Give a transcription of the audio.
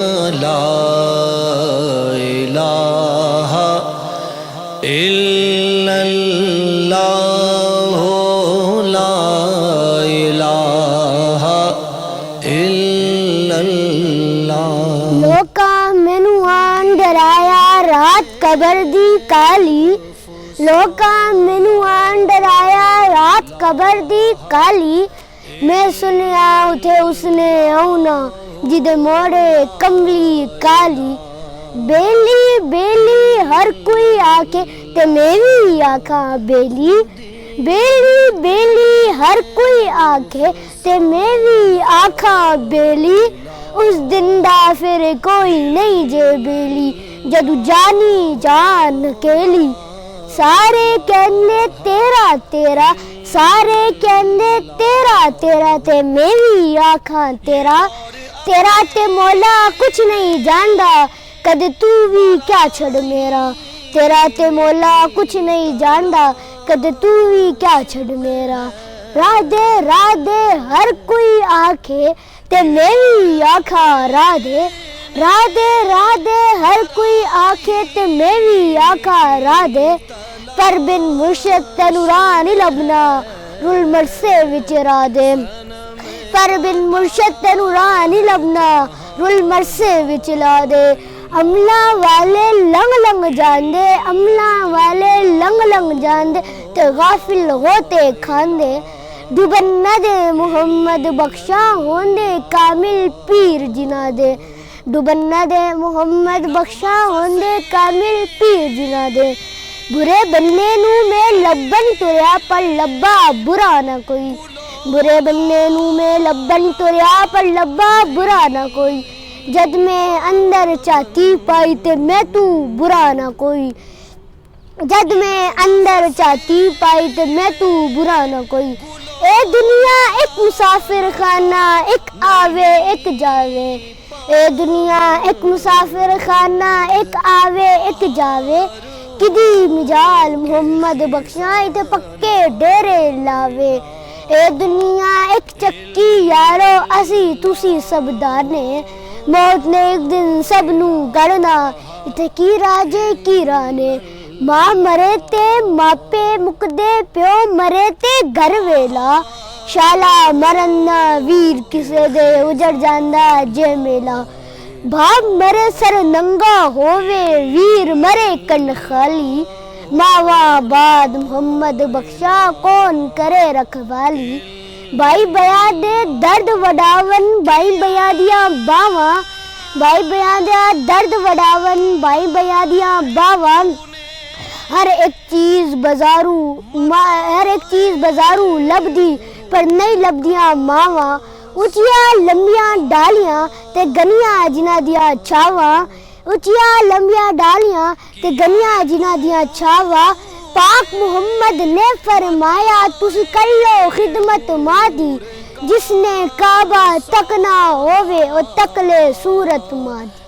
ला इलाहा इल्लल्लाह ला इलाहा इल्लल्लाह। लोका मैनू आन डराया रात कबर दी काली, लोका मैनू आन डराया रात कबर दी काली। मैं सुनिया उठे उसने आउना जिदे मोड़े कमली काली। बेली बेली हर कोई आके ते मैं भी आखा बेली, बेली बेली हर कोई आके ते मैं भी आखा बेली। उस दिन दा फिर कोई नहीं जे बेली जदू जानी जान अकेली। सारे कहने तेरा तेरा, सारे कहने तेरा तेरा ते मैं भी आखा तेरा तेरा ते मौला कुछ नहीं जानदा कदे तू भी क्या छड़ मेरा। तेरा ते मौला कुछ नहीं जानदा कदे तू भी क्या छड़ मेरा। राधे राधे हर कोई आखे ते मैं भी आखा राधे, राधे राधे हर कोई आखे ते मैं भी आखा राधे। पर बिन मुर्शिद तैनू राह नहीं लभना रुल मरसे विच राधे, पर बिन मुर्शिद तैनू राह नहीं लभना रुल मरसे विच राधे। अमला वाले लंग लंग जांदे, अमला वाले लंग लंग जांदे ते गाफिल होते खांदे। डुबन न दे मुहम्मद बख्शा होंदे कामिल पीर जिना दे, डुबन न दे मुहम्मद बख्शा होंदे कामिल पीर जिना दे। बुरे बनने नू मैं लब्बन तुरया पर लब्बा बुरा ना कोई, बुरे बनने नू मैं लब्बन तुरया पर लब्बा बुरा ना कोई। जद मैं अंदर चाहती पाई ते मैं तू बुरा ना कोई, जद मैं अंदर चाहती पाई ते मैं तू बुरा ना कोई। ए दुनिया एक मुसाफिर खाना एक आवे एक जावे, ए दुनिया एक मुसाफिर खाना एक आवे एक जावे। किदी मिजाल मोहम्मद बख्शाई ते पक्के डेरे लावे। ए दुनिया एक चक्की यारो असी तुसी सब दाने, मौत ने एक दिन सब नू गड़ना इते की राजे की राने। मां मरे ते मापे मुकदे प्यो मरे ते घर वेला, शाला मरना वीर किसे दे उजड़ जांदा जे मेला। भाव मरे सर नंगा होवे वीर मरे कन खाली, मावा बाद मोहम्मद बख्शा कौन करे रखवाली। भाई बया दे दर्द वडावन भाई बया दिया बावा, भाई बया दिया दर्द वडावन भाई बया दिया बावा। हर एक चीज बाजारू लबदी पर नहीं लबदियां मावा। उचिया लंबिया डालियां ते गनिया जिना दिया छावा, उचिया लंबिया डालियां ते गनिया जिना दिया छावा। पाक मुहम्मद ने फरमाया तुस कर लो खिदमत मां दी, जिसने काबा तक ना होवे ओ तकले सूरत मां दी।